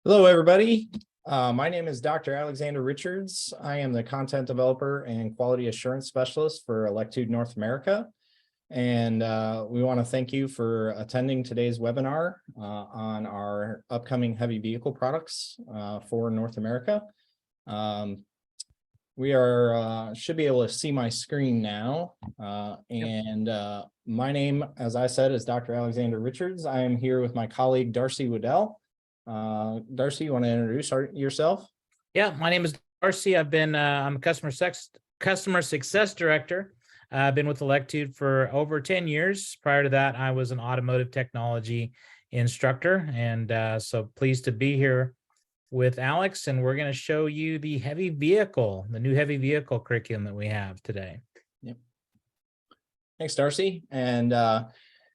Hello, everybody. My name is Dr. Alexander Richards. I am the content developer and quality assurance specialist for Electude North America. And we want to thank you for attending today's webinar on our upcoming heavy vehicle products for North America. We should be able to see my screen now. My name, as I said, is Dr. Alexander Richards. I am here with my colleague, Darcy Waddell. Darcy, you want to introduce yourself? Yeah, my name is Darcy. I'm a customer success director. I've been with Electude for over 10 years. Prior to that, I was an automotive technology instructor. And so pleased to be here with Alex. And we're going to show you the new heavy vehicle curriculum that we have today. Yep. Thanks, Darcy. And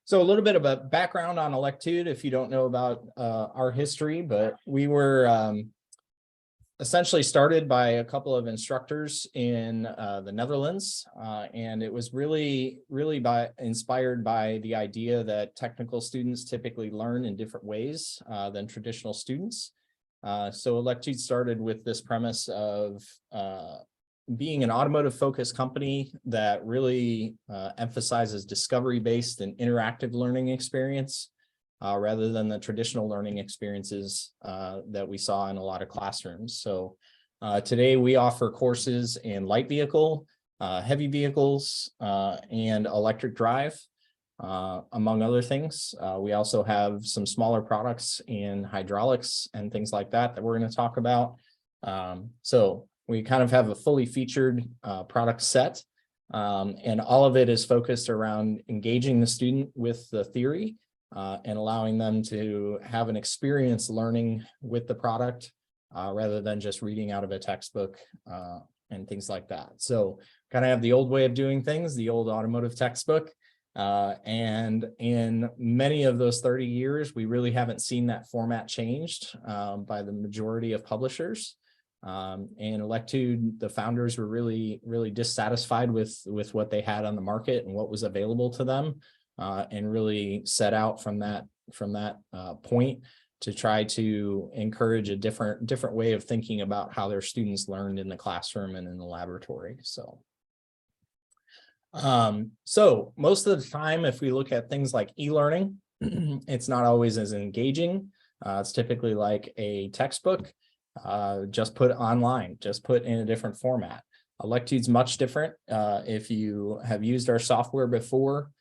so a little bit of a background on Electude, if you don't know about our history, but we were essentially started by a couple of instructors in the Netherlands. And it was really inspired by the idea that technical students typically learn in different ways than traditional students. So Electude started with this premise of being an automotive focused company that really emphasizes discovery-based and interactive learning experience rather than the traditional learning experiences that we saw in a lot of classrooms. So today we offer courses in light vehicle, heavy vehicles, and electric drive, among other things. We also have some smaller products in hydraulics and things like that we're going to talk about. So we kind of have a fully featured product set, and all of it is focused around engaging the student with the theory and allowing them to have an experience learning with the product rather than just reading out of a textbook and things like that. So kind of have the old way of doing things, the old automotive textbook. And in many of those 30 years, we really haven't seen that format changed by the majority of publishers. And Electude, the founders were really dissatisfied with what they had on the market and what was available to them, and really set out from that point to try to encourage a different way of thinking about how their students learned in the classroom and in the laboratory. So most of the time, if we look at things like e-learning, it's not always as engaging. It's typically like a textbook. Just put online, just put in a different format. Electude's much different. If you have used our software before,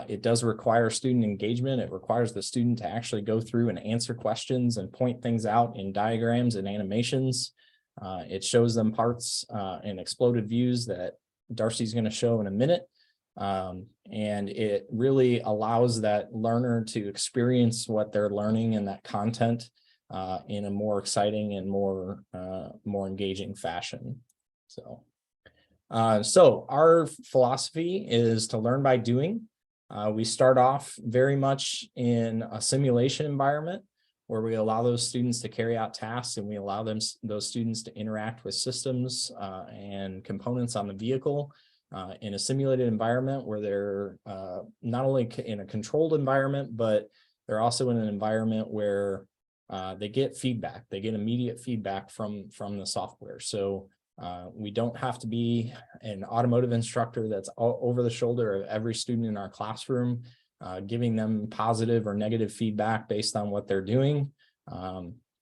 it does require student engagement. It requires the student to actually go through and answer questions and point things out in diagrams and animations. It shows them parts and exploded views that Darcy's going to show in a minute. And it really allows that learner to experience what they're learning in that content in a more exciting and more engaging fashion. So our philosophy is to learn by doing. We start off very much in a simulation environment where we allow those students to carry out tasks, and we allow those students to interact with systems and components on the vehicle in a simulated environment where they're not only in a controlled environment, but they're also in an environment where they get feedback. They get immediate feedback from the software. So we don't have to be an automotive instructor that's all over the shoulder of every student in our classroom, giving them positive or negative feedback based on what they're doing.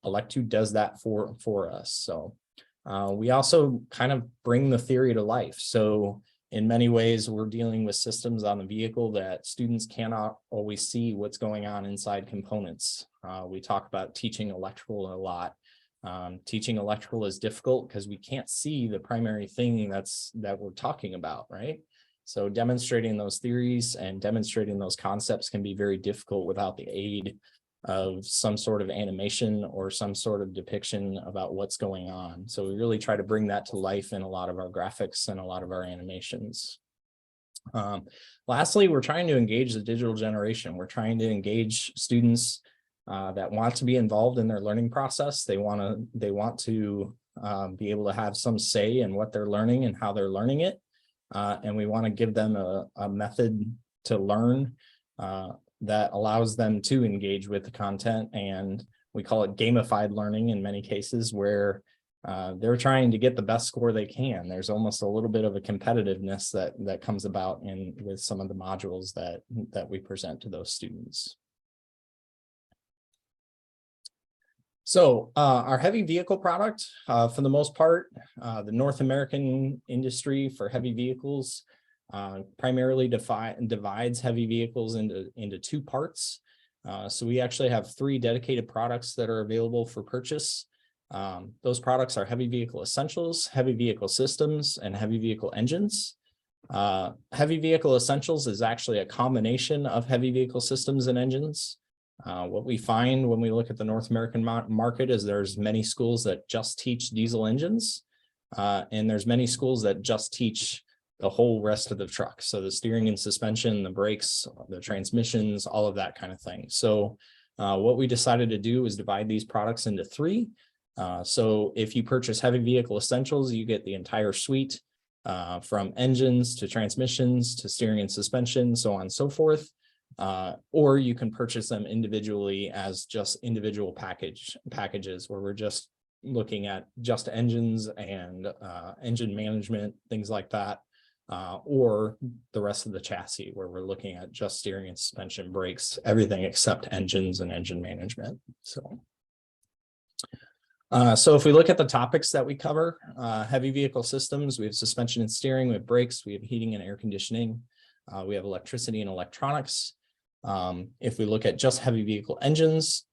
Electude does that for us. So we also kind of bring the theory to life. So in many ways, we're dealing with systems on the vehicle that students cannot always see what's going on inside components. We talk about teaching electrical a lot. Teaching electrical is difficult because we can't see the primary thing that we're talking about, right? So demonstrating those theories and demonstrating those concepts can be very difficult without the aid of some sort of animation or some sort of depiction about what's going on. So we really try to bring that to life in a lot of our graphics and a lot of our animations. Lastly, we're trying to engage the digital generation. We're trying to engage students that want to be involved in their learning process. They want to be able to have some say in what they're learning and how they're learning it. And we want to give them a method to learn that allows them to engage with the content and we call it gamified learning in many cases, where they're trying to get the best score they can. There's almost a little bit of a competitiveness that comes about with some of the modules that we present to those students. So our heavy vehicle product, for the most part, the North American industry for heavy vehicles primarily divides heavy vehicles into two parts. So we actually have 3 dedicated products that are available for purchase. Those products are heavy vehicle essentials, heavy vehicle systems, and heavy vehicle engines. Heavy vehicle essentials is actually a combination of heavy vehicle systems and engines. What we find when we look at the North American market is there's many schools that just teach diesel engines, and there's many schools that just teach the whole rest of the truck. So the steering and suspension, the brakes, the transmissions, all of that kind of thing. So what we decided to do is divide these products into 3. So if you purchase heavy vehicle essentials, you get the entire suite, from engines to transmissions to steering and suspension, so on and so forth. Or you can purchase them individually as just individual packages where we're just looking at just engines and engine management, things like that. Or the rest of the chassis where we're looking at just steering and suspension, brakes, everything except engines and engine management. So if we look at the topics that we cover, heavy vehicle systems, we have suspension and steering, we have brakes, we have heating and air conditioning, we have electricity and electronics. If we look at just heavy vehicle engines,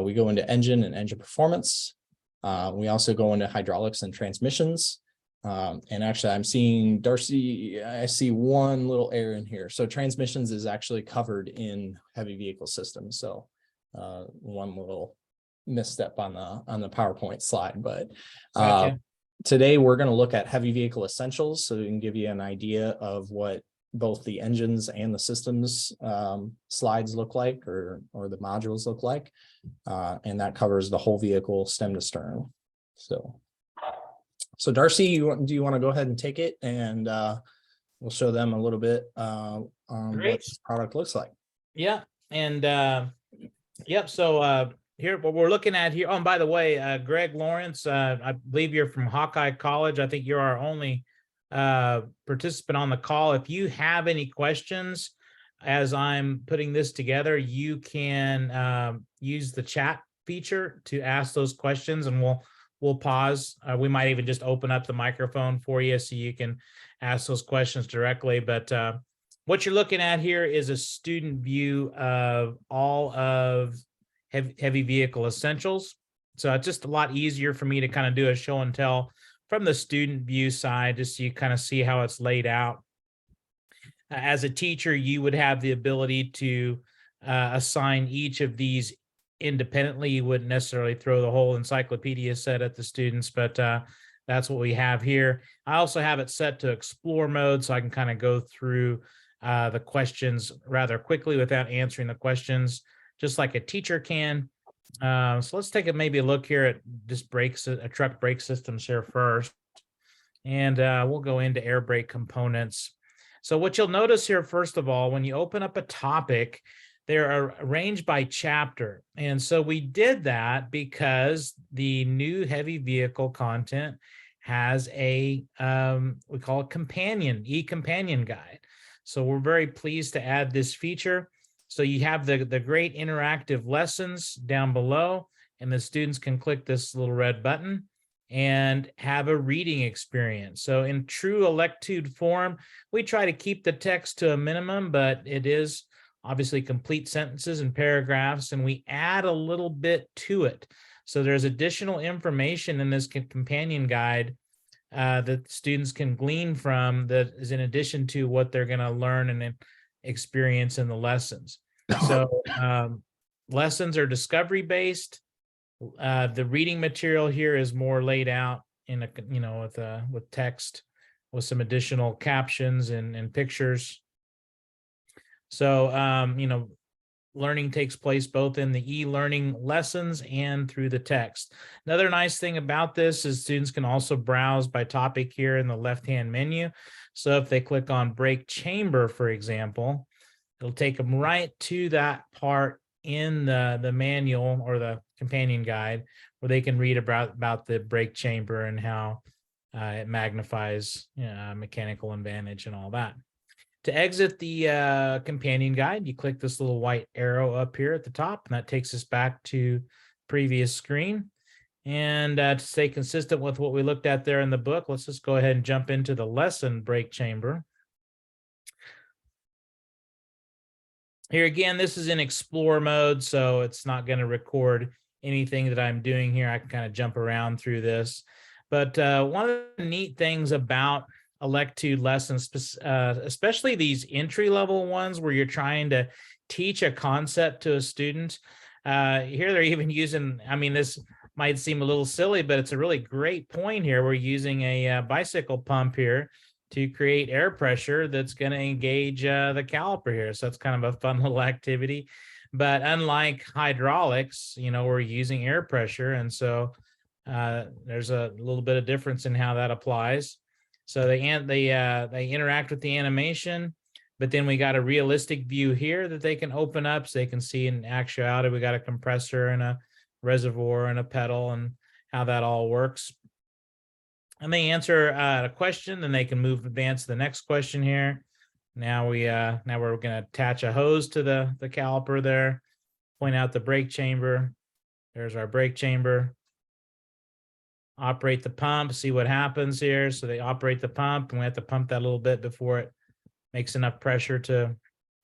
we go into engine and engine performance. We also go into hydraulics and transmissions. And actually I'm seeing Darcy, I see one little error in here. So transmissions is actually covered in heavy vehicle systems. So one little misstep on the PowerPoint slide, but today we're going to look at heavy vehicle essentials, so we can give you an idea of what both the engines and the systems slides look like, or the modules look like, and that covers the whole vehicle stem to stern. So Darcy, do you want to go ahead and take it, and we'll show them a little bit on what this product looks like. Yeah, and yep. So here, what we're looking at here. Oh, and by the way, Greg Lawrence, I believe you're from Hawkeye College. I think you're our only participant on the call. If you have any questions as I'm putting this together, you can use the chat feature to ask those questions, and we'll pause. We might even just open up the microphone for you so you can ask those questions directly. But what you're looking at here is a student view of all of heavy vehicle essentials. So it's just a lot easier for me to kind of do a show and tell from the student view side, just so you kind of see how it's laid out. As a teacher, you would have the ability to assign each of these independently. You wouldn't necessarily throw the whole encyclopedia set at the students, but that's what we have here. I also have it set to explore mode, so I can kind of go through the questions rather quickly without answering the questions, just like a teacher can. So let's take maybe a look here at this truck brake systems here first, and we'll go into air brake components. So what you'll notice here, first of all, when you open up a topic, they're arranged by chapter. And so we did that because the new heavy vehicle content has a, we call it e-companion guide. So we're very pleased to add this feature. So you have the great interactive lessons down below, and the students can click this little red button and have a reading experience. So in true Electude form, we try to keep the text to a minimum, but it is obviously complete sentences and paragraphs, and we add a little bit to it. So there's additional information in this companion guide that students can glean from, that is in addition to what they're going to learn and experience in the lessons. So lessons are discovery based. The reading material here is more laid out in with text, with some additional captions and pictures. So learning takes place both in the e-learning lessons and through the text. Another nice thing about this is students can also browse by topic here in the left-hand menu. So if they click on brake chamber, for example, it'll take them right to that part in the manual or the companion guide where they can read about the brake chamber and how it magnifies mechanical advantage and all that. To exit the companion guide, you click this little white arrow up here at the top, and that takes us back to previous screen. And to stay consistent with what we looked at there in the book, let's just go ahead and jump into the lesson brake chamber. Here again, this is in explore mode, so it's not going to record anything that I'm doing here. I can kind of jump around through this. But one of the neat things about Electude lessons, especially these entry-level ones where you're trying to teach a concept to a student, here they're even using, I mean, this might seem a little silly, but it's a really great point here. We're using a bicycle pump here to create air pressure that's going to engage the caliper here. So it's kind of a fun little activity. But unlike hydraulics, we're using air pressure. And so there's a little bit of difference in how that applies. So they interact with the animation, but then we got a realistic view here that they can open up so they can see in actuality. We got a compressor and a reservoir and a pedal and how that all works. And they answer a question, then they can advance to the next question here. Now we're going to attach a hose to the caliper there, point out the brake chamber. There's our brake chamber. Operate the pump, see what happens here. So they operate the pump, and we have to pump that a little bit before it makes enough pressure to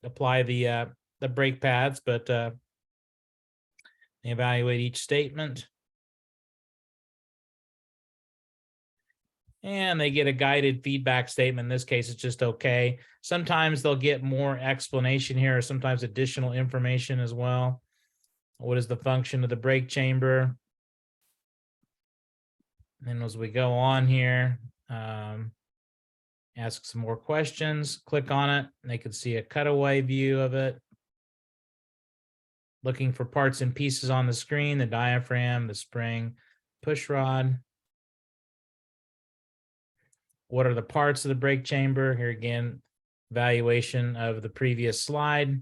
apply the brake pads, but they evaluate each statement. And they get a guided feedback statement. In this case, it's just okay. Sometimes they'll get more explanation here, or sometimes additional information as well. What is the function of the brake chamber? And as we go on here, ask some more questions, click on it, and they can see a cutaway view of it. Looking for parts and pieces on the screen, the diaphragm, the spring, push rod. What are the parts of the brake chamber? Here again, evaluation of the previous slide.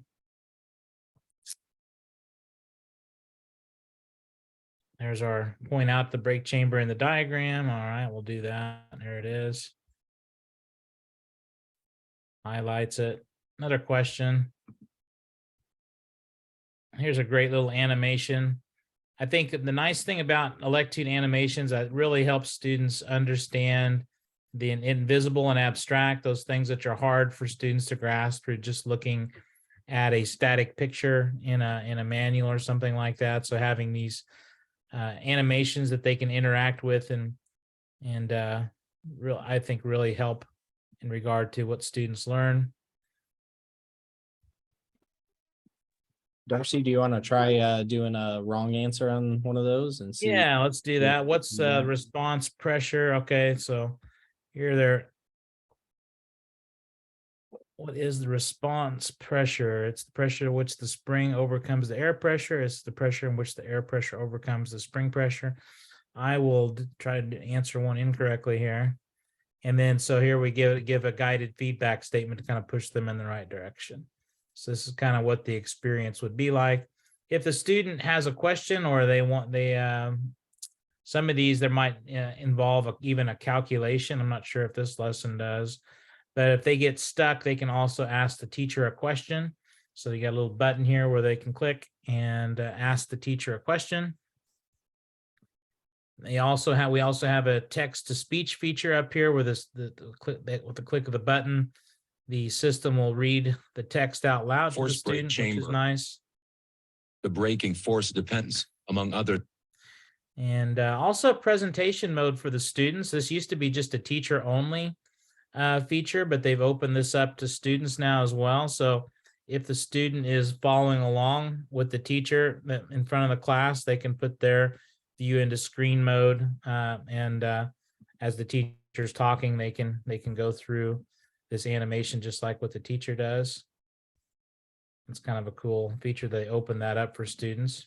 There's our point out the brake chamber in the diagram. All right, we'll do that. There it is. Highlights it. Another question. Here's a great little animation. I think the nice thing about Electude animations that really helps students understand the invisible and abstract, those things that are hard for students to grasp or just looking at a static picture in a manual or something like that. So having these animations that they can interact with and I think really help in regard to what students learn. Darcy, do you want to try doing a wrong answer on one of those and see? Yeah, let's do that. What's response pressure? Okay, so here there. What is the response pressure? It's the pressure in which the spring overcomes the air pressure. It's the pressure in which the air pressure overcomes the spring pressure. I will try to answer one incorrectly here. And then, so here we give a guided feedback statement to kind of push them in the right direction. So this is kind of what the experience would be like. If the student has a question or some of these, there might involve even a calculation. I'm not sure if this lesson does. But if they get stuck, they can also ask the teacher a question. So you got a little button here where they can click and ask the teacher a question. We also have a text to speech feature up here where with the click of the button, the system will read the text out loud to the student, which is nice. The braking force depends, among other. And also presentation mode for the students. This used to be just a teacher only feature, but they've opened this up to students now as well. So if the student is following along with the teacher in front of the class, they can put their view into screen mode, and as the teacher's talking, they can go through this animation just like what the teacher does. It's kind of a cool feature. They open that up for students.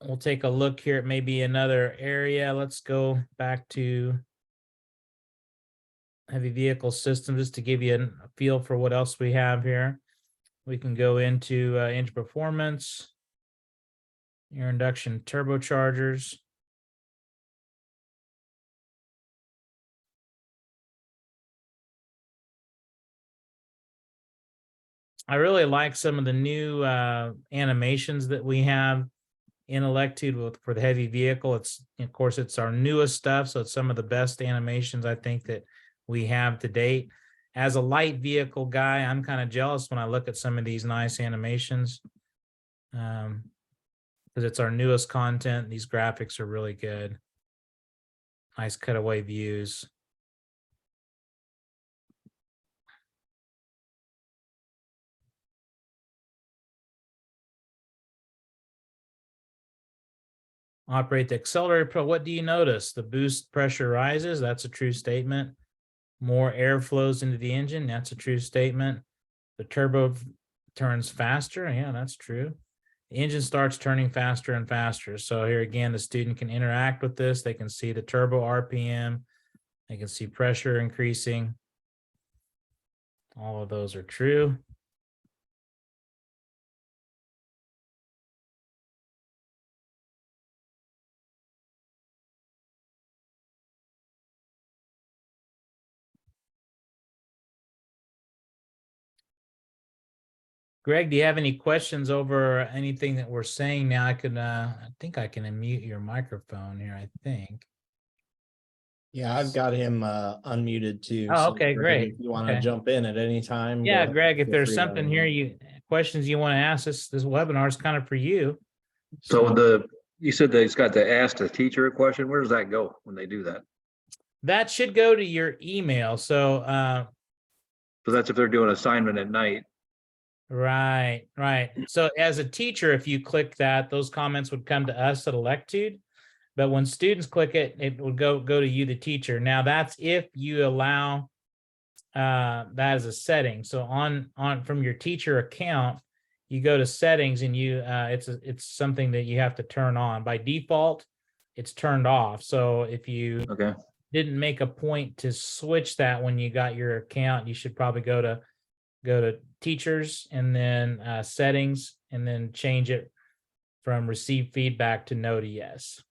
We'll take a look here at maybe another area. Let's go back to heavy vehicle system just to give you a feel for what else we have here. We can go into engine performance. Air induction turbochargers. I really like some of the new animations that we have in Electude for the heavy vehicle. It's, of course, it's our newest stuff, so it's some of the best animations I think that we have to date. As a light vehicle guy, I'm kind of jealous when I look at some of these nice animations, because it's our newest content. These graphics are really good. Nice cutaway views. Operate the accelerator. What do you notice? The boost pressure rises. That's a true statement. More air flows into the engine. That's a true statement. The turbo turns faster. Yeah, that's true. The engine starts turning faster and faster. So here again, the student can interact with this. They can see the turbo RPM. They can see pressure increasing. All of those are true. Greg, do you have any questions over anything that we're saying now? I think I can unmute your microphone here, I think. Yeah, I've got him unmuted too. Oh, So okay, Greg, great. if you want to Okay. jump in at any time. go Yeah, ahead. Greg, if Feel there's free to something here, questions you want to ask us, this webinar is kind of for you. So you said that it's got to ask the teacher a question. Where does that go when they do that? That should go to your email. So, So that's if they're doing assignment at night. right. So as a teacher, if you click that, those comments would come to us at Electude. But when students click it, it would go to you, the teacher. Now that's if you allow that as a setting. So on from your teacher account, you go to settings and you it's something that you have to turn on. By default, it's turned off. So if you Okay. didn't make a point to switch that when you got your account, you should probably go to teachers and then settings and then change it from receive feedback to no to yes.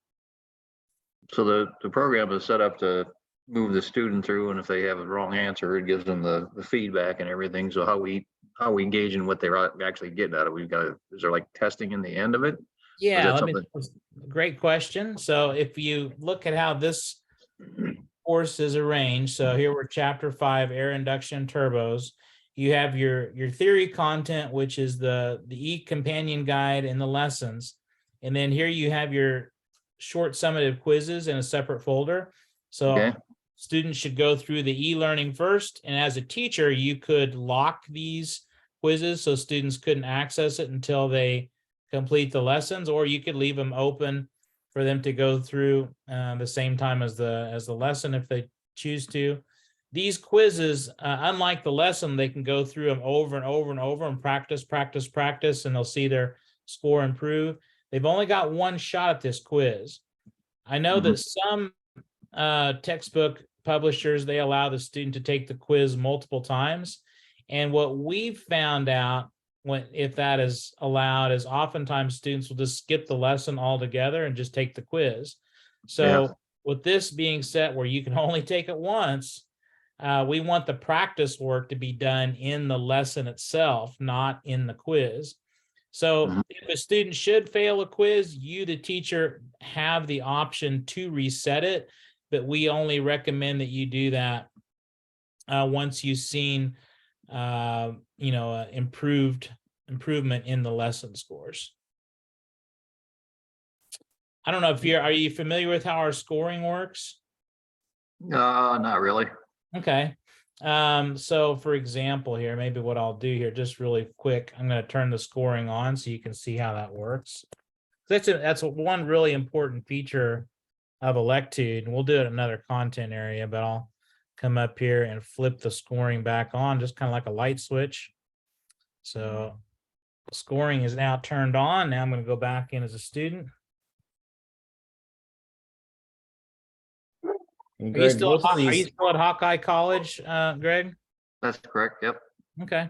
So the program is set up to move the student through, and if they have a wrong answer, it gives them the feedback and everything. So how we engage in what they're actually getting out of it. Is there like testing in the end of it? Yeah, great question. So if you look at how this course is arranged, so here we're chapter 5, air induction turbos. You have your theory content, which is the e-companion guide and the lessons. And then here you have your short summative quizzes in a separate folder. So Okay. Students should go through the e-learning first. And as a teacher, you could lock these quizzes so students couldn't access it until they complete the lessons, or you could leave them open for them to go through the same time as the lesson if they choose to. These quizzes, unlike the lesson, they can go through them over and over and over and practice, and they'll see their score improve. They've only got one shot at this quiz. I know that some textbook publishers, they allow the student to take the quiz multiple times. And what we've found out, if that is allowed, is oftentimes students will just skip the lesson altogether and just take the quiz. So with this being set where you can only take it once, we want the practice work to be done in the lesson itself, not in the quiz. So if a student should fail a quiz, you, the teacher, have the option to reset it, but we only recommend that you do that once you've seen, improvement in the lesson scores. I don't know if are you familiar with how our scoring works? Not really. Okay. So for example here, maybe what I'll do here, just really quick, I'm going to turn the scoring on so you can see how that works. That's one really important feature of Electude, and we'll do it in another content area, but I'll come up here and flip the scoring back on, just kind of like a light switch. So scoring is now turned on. Now I'm going to go back in as a student. And Are you Greg, still at Hawkeye College, Greg? That's correct. Yep. Okay.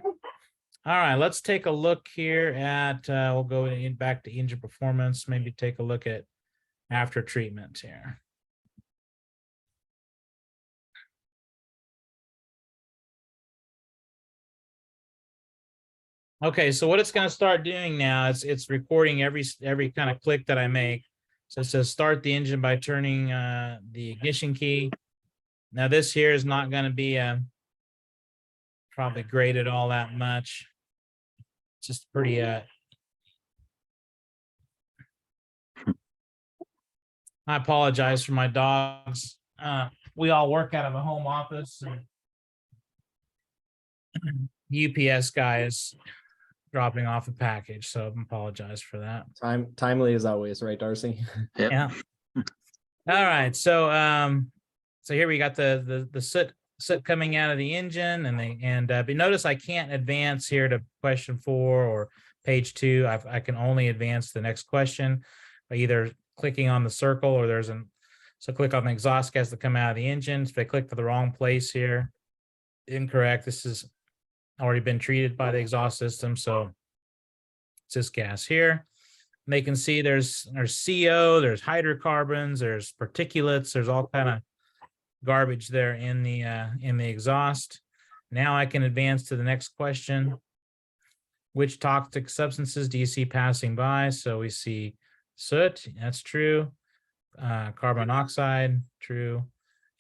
All right, let's take a look here at, we'll go back to engine performance, maybe take a look at after treatment here. Okay, so what it's going to start doing now is it's recording every kind of click that I make. So it says start the engine by turning the ignition key. Now this here is not going to be probably graded all that much. It's just pretty I apologize for my dogs. We all work out of a home office. And UPS guy is dropping off a package, so I apologize for that. Timely as always, right, Darcy? Yep. Yeah. All right. So so here we got the soot coming out of the engine, but notice I can't advance here to question 4 or page 2. I can only advance the next question by either clicking on the circle, or so click on the exhaust gas that come out of the engine. If I click to the wrong place here, incorrect. This has already been treated by the exhaust system, so it's this gas here. And they can see there's CO, there's hydrocarbons, there's particulates, there's all kind of garbage there in the exhaust. Now I can advance to the next question. Which toxic substances do you see passing by? So we see soot, that's true. Carbon monoxide, true.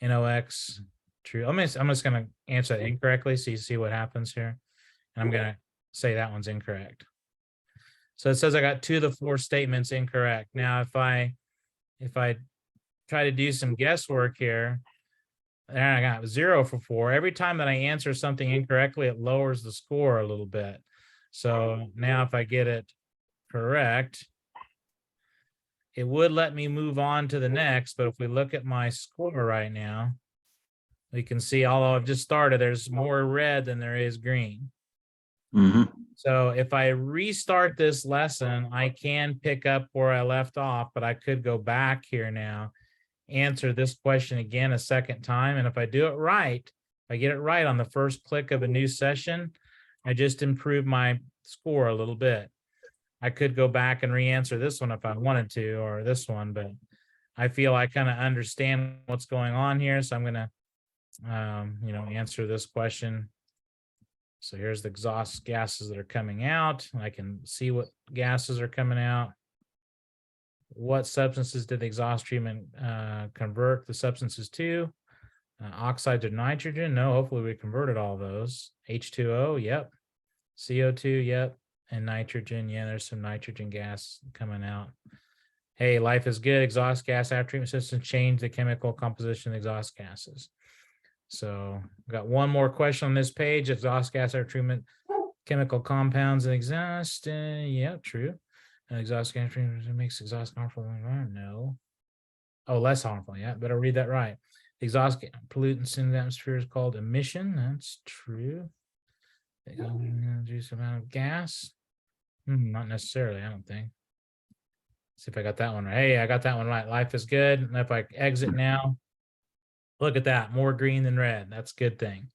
NOx, true. I'm just going to answer that incorrectly so you see what happens here. And I'm going to say that one's incorrect. So it says I got 2 of the 4 statements incorrect. Now, if I try to do some guesswork here, and I got 0 for 4. Every time that I answer something incorrectly, it lowers the score a little bit. So now if I get it correct, it would let me move on to the next. But if we look at my score right now, we can see, although I've just started, there's more red than there is green. Mm-hmm. So if I restart this lesson, I can pick up where I left off, but I could go back here now, answer this question again a second time. And if I do it right, if I get it right on the first click of a new session, I just improve my score a little bit. I could go back and re-answer this one if I wanted to, or this one, but I feel I kind of understand what's going on here. So I'm going to, answer this question. So here's the exhaust gases that are coming out. I can see what gases are coming out. What substances did the exhaust treatment convert the substances to? Oxide to nitrogen? No, hopefully we converted all those. H2O, yep. CO2, yep. And nitrogen, yeah, there's some nitrogen gas coming out. Hey, life is good. Exhaust gas after treatment system change the chemical composition of exhaust gases. So I've got one more question on this page. Exhaust gas after treatment, chemical compounds and exhaust. Yeah, true. Exhaust gas treatment makes exhaust harmful. No. Oh, less harmful. Yeah, better read that right. Exhaust pollutants in the atmosphere is called emission. That's true. Reduce amount of gas. Not necessarily, I don't think. See if I got that one right. Hey, I got that one right. Life is good. And if I exit now, look at that, more green than red. That's a good thing.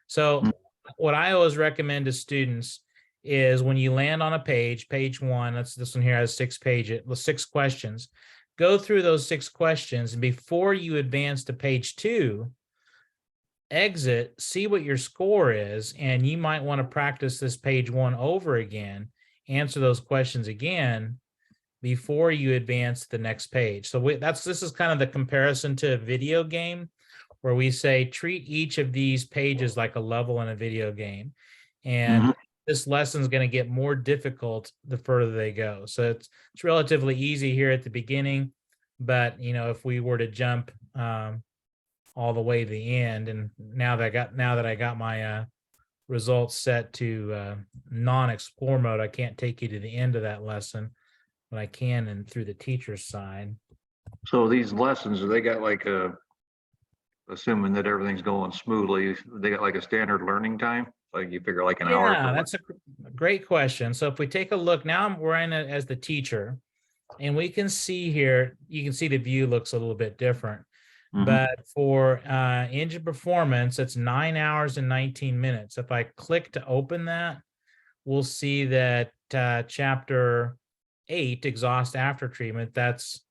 So what I always recommend to students is when you land on a page 1, this one here has 6 questions. Go through those 6 questions, and before you advance to page 2, exit, see what your score is, and you might want to practice this page 1 over again, answer those questions again before you advance to the next page. So this is kind of the comparison to a video game, where we say treat each of these pages like a level in a video game. And this lesson is going to get more difficult the further they go. So it's relatively easy here at the beginning, but if we were to jump all the way to the end, and now that I got my results set to non-explore mode, I can't take you to the end of that lesson, but I can and through the teacher's side. So these lessons, they got like assuming that everything's going smoothly, they got like a standard learning time? Like you figure like an hour? Yeah, that's a great question. So if we take a look, now we're in it as the teacher, and we can see here, you can see the view looks a little bit different. But for engine performance, it's 9 hours and 19 minutes. If I click to open that, we'll see that chapter 8, exhaust after treatment, that's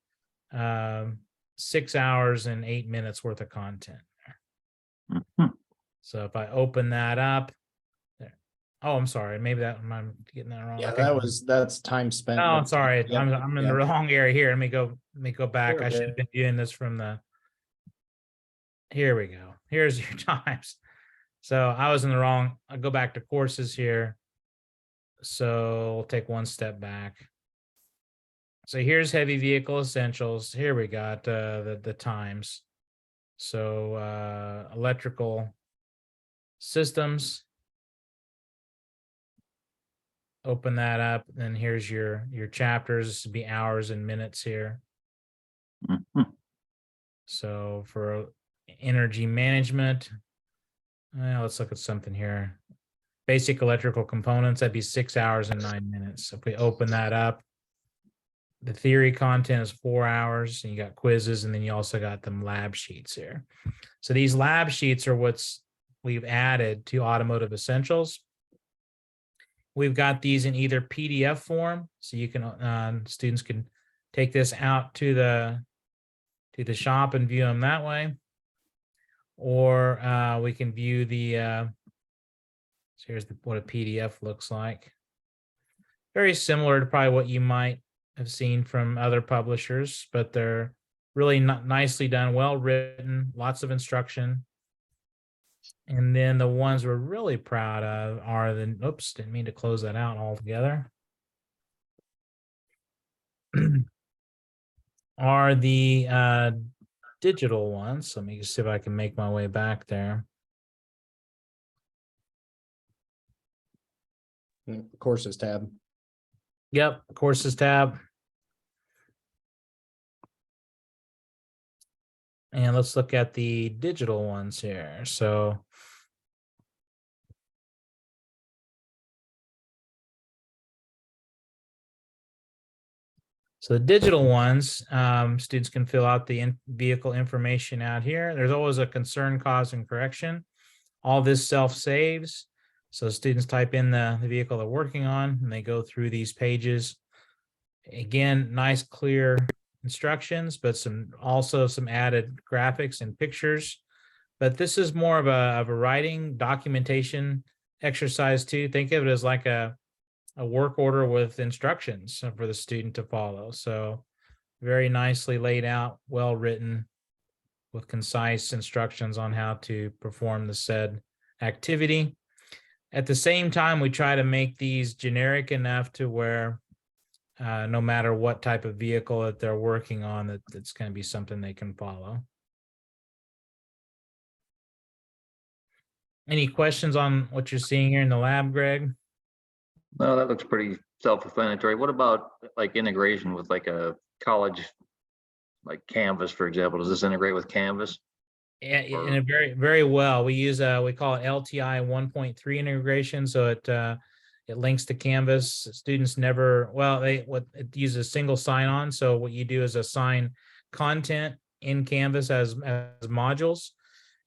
6 hours and 8 minutes worth of content. Mhm. So if I open that up, there. Oh, I'm sorry. Maybe I'm getting that wrong. Yeah, Okay. that's time spent. Oh, but- sorry. Yep, I'm in yep. the wrong area here. Let me go back. You're I should okay. have been doing this from the. Here we go. Here's your times. So I was in the wrong. I'll go back to courses here. So we'll take one step back. So here's heavy vehicle essentials. Here we got the times. So electrical systems. Open that up, and here's your chapters. This would be hours and minutes here. Mhm. So for energy management, let's look at something here. Basic electrical components, that'd be 6 hours and 9 minutes. If we open that up, the theory content is 4 hours, and you got quizzes, and then you also got them lab sheets here. So these lab sheets are what's we've added to Automotive Essentials. We've got these in either PDF form, so you can students can take this out to the shop and view them that way, or we can view the. So here's what a PDF looks like. Very similar to probably what you might have seen from other publishers, but they're really nicely done, well written, lots of instruction. And then the ones we're really proud of are the, oops, didn't mean to close that out altogether. Are the digital ones. Let me just see if I can make my way back there. Courses tab. Yep, courses tab. And let's look at the digital ones here. So the digital ones, students can fill out the vehicle information out here. There's always a concern, cause, and correction. All this self-saves. So students type in the vehicle they're working on, and they go through these pages. Again, nice, clear instructions, but also some added graphics and pictures. But this is more of a writing documentation exercise too. Think of it as like a work order with instructions for the student to follow. So very nicely laid out, well written, with concise instructions on how to perform the said activity. At the same time, we try to make these generic enough to where no matter what type of vehicle that they're working on, that's going to be something they can follow. Any questions on what you're seeing here in the lab, Greg? No, that looks pretty self-explanatory. What about like integration with like a college, like Canvas, for example? Does this integrate with Canvas? Yeah, and it very well. We use we call it LTI 1.3 integration, so it links to Canvas. Students never it uses single sign-on. So what you do is assign content in Canvas as modules,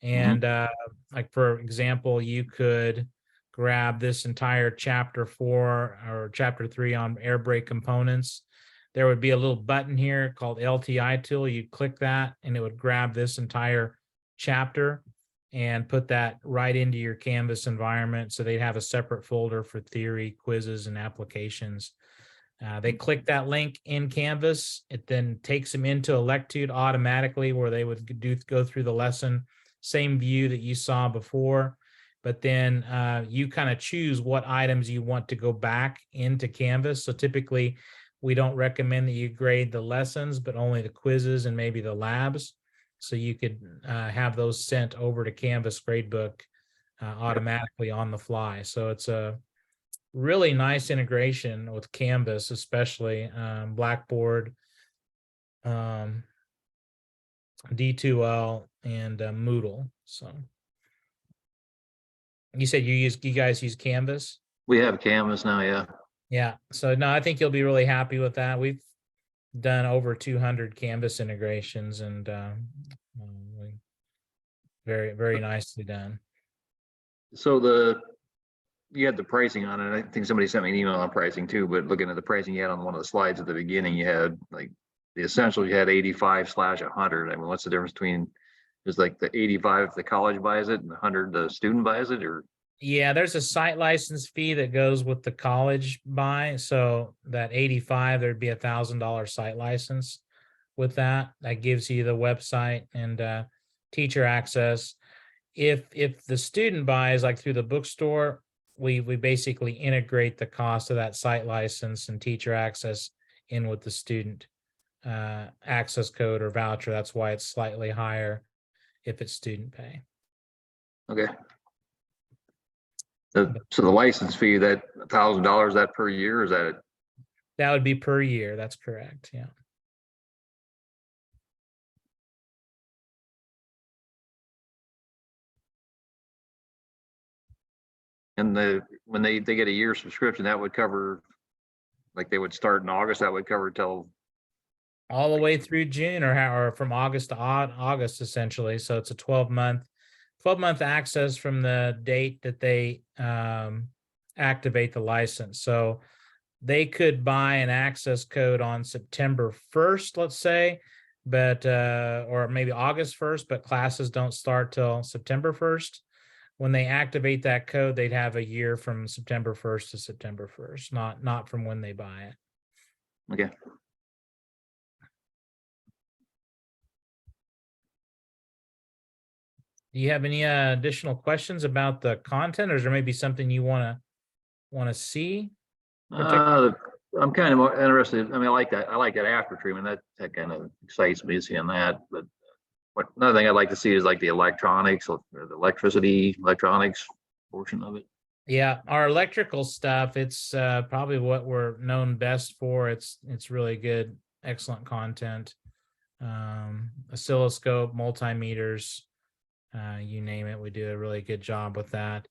and like for example, you could grab this entire chapter 4 or chapter 3 on air brake components. There would be a little button here called LTI tool. You click that, and it would grab this entire chapter and put that right into your Canvas environment. So they'd have a separate folder for theory, quizzes, and applications. They click that link in Canvas. It then takes them into Electude automatically, where they would go through the lesson, same view that you saw before. But then you kind of choose what items you want to go back into Canvas. So typically, we don't recommend that you grade the lessons, but only the quizzes and maybe the labs. So you could have those sent over to Canvas Gradebook automatically on the fly. So it's a really nice integration with Canvas, especially Blackboard, D2L, and Moodle. So you said you guys use Canvas? We have Canvas now, yeah. Yeah. So no, I think you'll be really happy with that. We've done over 200 Canvas integrations, and very, very nicely done. So you had the pricing on it. I think somebody sent me an email on pricing too, but looking at the pricing you had on one of the slides at the beginning, you had like the essential, you had 85/100. I mean, what's the difference between just like the 85 if the college buys it and 100 the student buys it, or? Yeah, there's a site license fee that goes with the college buy. So that 85, there'd be $1,000 site license with that. That gives you the website and teacher access. If the student buys like through the bookstore, we basically integrate the cost of that site license and teacher access in with the student access code or voucher. That's why it's slightly higher if it's student pay. Okay. So the license fee, that $1,000, that per year, is that it? That would be per year. That's correct. Yeah. And when they get a year subscription, that would cover, like they would start in August, that would cover till, All the way through June or from August to August, essentially. So it's a 12-month access from the date that they activate the license. So they could buy an access code on September 1st, let's say, but or maybe August 1st, but classes don't start till September 1st. When they activate that code, they'd have a year from September 1st to September 1st, not from when they buy it. okay. Do you have any additional questions about the content, or is there maybe something you want to see? I'm kind of more interested. I mean, I like that after treatment. That kind of excites me seeing that. But another thing I'd like to see is like the electronics or the electronics portion of it. Yeah, our electrical stuff, it's probably what we're known best for. It's really good, excellent content. Oscilloscope, multimeters, you name it, we do a really good job with that.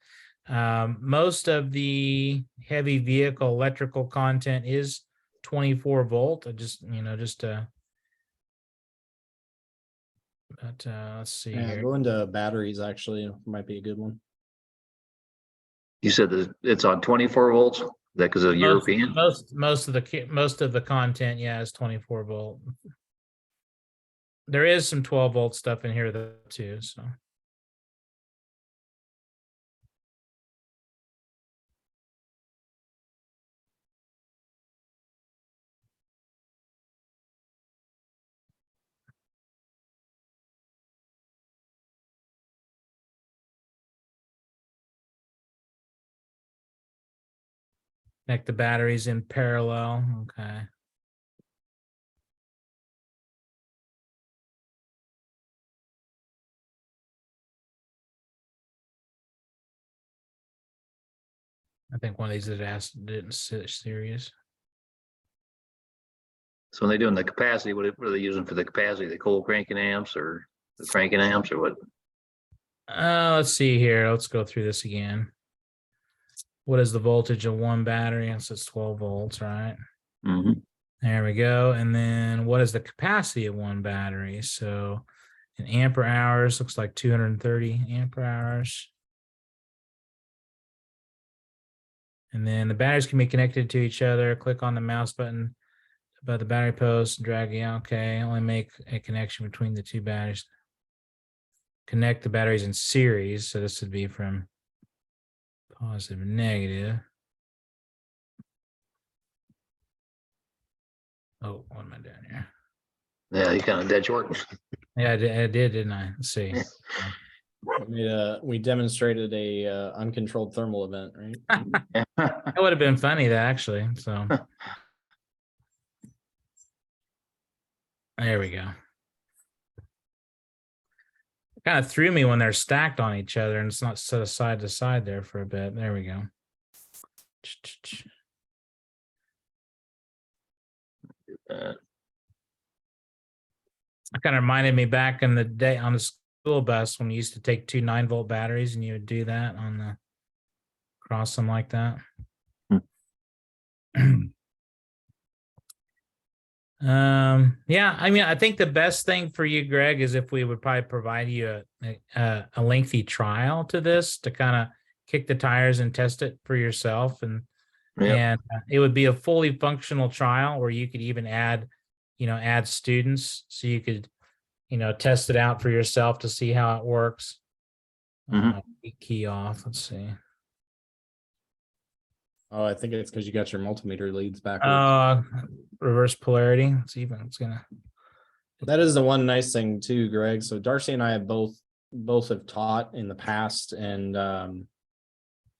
Most of the heavy vehicle electrical content is 24 volt. Let's see Yeah, here. go into batteries actually might be a good one. You said that it's on 24 volts. Is that because of European? Most of the content, yeah, is 24 volt. There is some 12 volt stuff in here though too. So connect the batteries in parallel. Okay. I think one of these didn't sit serious. So when they're doing the capacity, what are they using for the capacity? The cold cranking amps or the cranking amps or what? Let's see here. Let's go through this again. What is the voltage of one battery? It's 12 volts, right? Mm-hmm. There we go. And then what is the capacity of one battery? So in ampere hours, looks like 230 ampere hours. And then the batteries can be connected to each other. Click on the mouse button above the battery post, drag it. Okay, only make a connection between the two batteries. Connect the batteries in series. So this would be from positive and negative. Oh, what am I doing here? Yeah, you kind of dead short. Yeah, I did, didn't I? Let's see. We demonstrated a uncontrolled thermal event, right? That would have been funny, that actually. So there we go. Kind of threw me when they're stacked on each other and it's not set side to side there for a bit. There we go. It kind of reminded me back in the day on the school bus when you used to take two 9-volt batteries and you would do that on the cross them like that. Yeah, I mean, I think the best thing for you, Greg, is if we would probably provide you a lengthy trial to this to kind of kick the tires and test it for yourself. And Yeah. it would be a fully functional trial where you could even add students, so you could, test it out for yourself to see how it works. Mhm. Key off. Let's see. Oh, I think it's because you got your multimeter leads backwards. Reverse polarity. It's gonna. That is the one nice thing too, Greg. So Darcy and I have both have taught in the past, and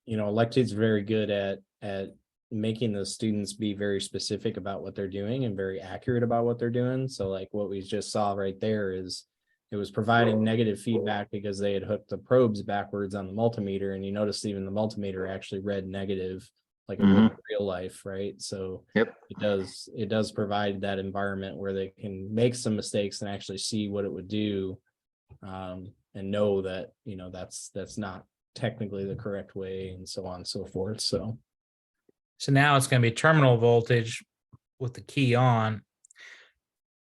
Electude's very good at making the students be very specific about what they're doing and very accurate about what they're doing. So like what we just saw right there is it was providing negative feedback because they had hooked the probes backwards on the multimeter, and you notice even the multimeter actually read negative like it would in real life, right? So Yep. it does provide that environment where they can make some mistakes and actually see what it would do, and know that that's not technically the correct way, and so on and so forth. So now it's going to be terminal voltage with the key on.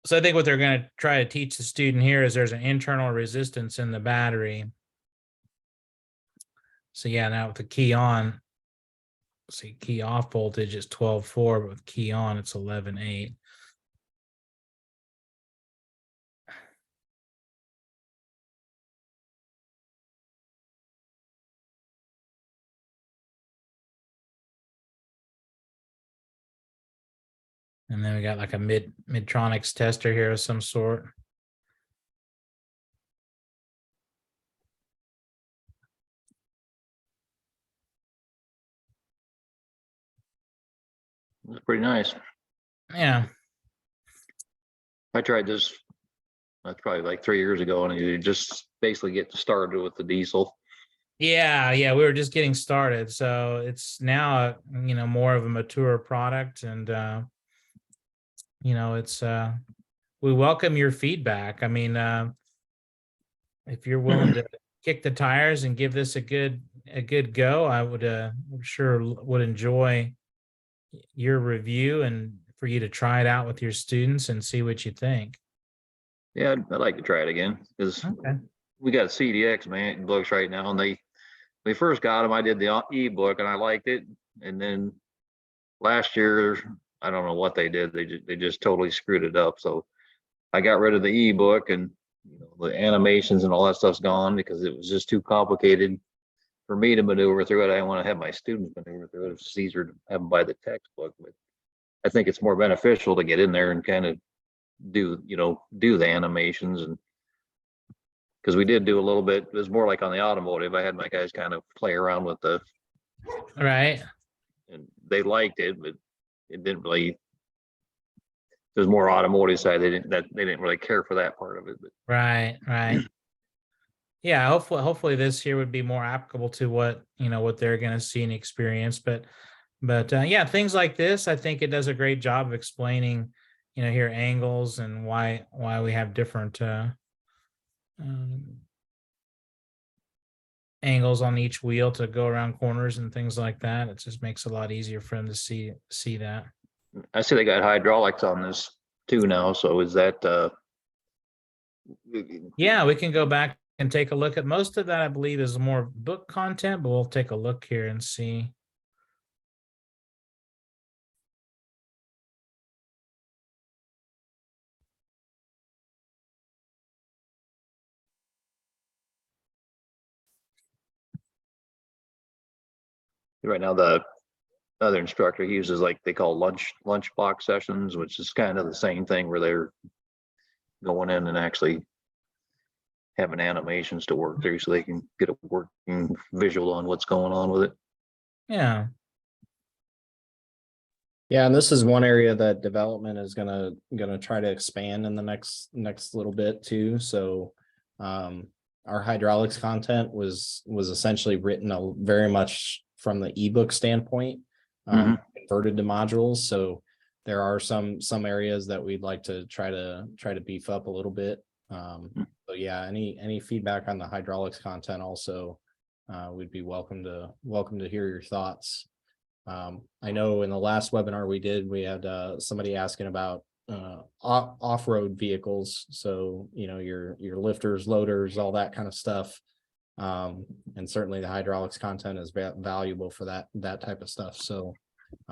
So I think what they're going to try to teach the student here is there's an internal resistance in the battery. So yeah, now with the key on, see, key off voltage is 12.4, but with key on, it's 11.8. And then we got like a Midtronics tester here of some sort. It's pretty nice. Yeah. I tried this, that's probably like 3 years ago, and you just basically get started with the diesel. Yeah, we were just getting started. So it's now, more of a mature product, and it's we welcome your feedback. I mean, if you're willing to kick the tires and give this a good go, I would would enjoy your review and for you to try it out with your students and see what you think. Yeah, I'd like to try it again, because Okay. we got CDX books right now, and we first got them. I did the ebook and I liked it, and then last year I don't know what they did. They just totally screwed it up. So I got rid of the ebook, and the animations and all that stuff's gone because it was just too complicated for me to maneuver through it. I want to have my students maneuver through it. It's easier to have them buy the textbook, but I think it's more beneficial to get in there and kind of do the animations. And because we did do a little bit, it was more like on the automotive. I had my guys kind of play around with Right. and they liked it, but it didn't really. There's more automotive side. They didn't really care for that part of it. But Right. Yeah, hopefully this here would be more applicable to what they're going to see and experience. But yeah, things like this, I think it does a great job of explaining, here angles and why we have different angles on each wheel to go around corners and things like that. It just makes it a lot easier for them to see that. I see they got hydraulics on this too now. So is that? Yeah, we can go back and take a look at most of that. I believe is more book content, but we'll take a look here and see. Right now, the other instructor he uses like they call lunchbox sessions, which is kind of the same thing where they're going in and actually having animations to work through so they can get a working visual on what's going on with it. Yeah. yeah, and this is one area that development is gonna try to expand in the next little bit too. So our hydraulics content was essentially written very much from the ebook standpoint, converted to modules. So there are some areas that we'd like to try to beef up a little bit. So yeah, any feedback on the hydraulics content also, we'd be welcome to hear your thoughts. I know in the last webinar we had somebody asking about off-road vehicles. So, your lifters, loaders, all that kind of stuff. And certainly the hydraulics content is valuable for that type of stuff. So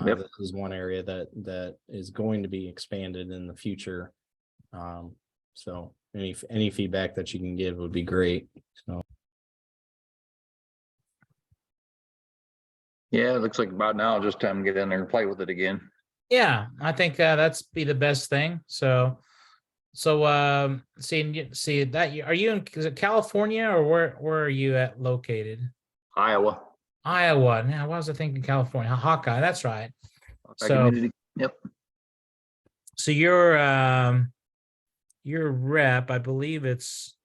Yep. this is one area that is going to be expanded in the future. So any feedback that you can give would be great. So Yeah, it looks like about now, just time to get in there and play with it again. Yeah, I think that's be the best thing. So see that are you in, is it California or where are you at located? Iowa. Iowa. Now, why was I thinking California? Hawkeye, that's right. So Community. Yep. so your rep, I believe it's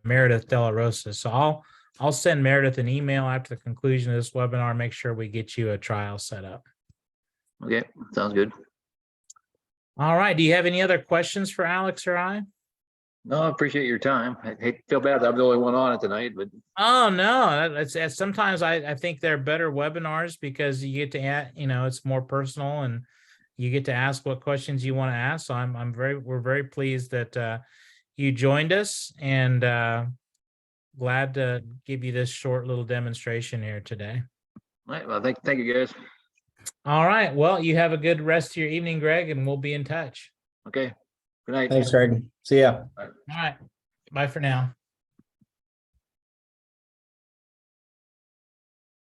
Meredith De La Rosa. So I'll send Meredith an email after the conclusion of this webinar, make sure we get you a trial set up. Okay, sounds good. All right. Do you have any other questions for Alex or I? No, I appreciate your time. I feel bad that I'm the only one on it tonight, but Oh no, it's sometimes I think they're better webinars because you get to add, it's more personal and you get to ask what questions you want to ask. So we're very pleased that you joined us and glad to give you this short little demonstration here today. all right, well, thank you guys. All right. Well, you have a good rest of your evening, Greg, and we'll be in touch. Okay, good night. thanks, Greg. See ya. All right. Bye for now.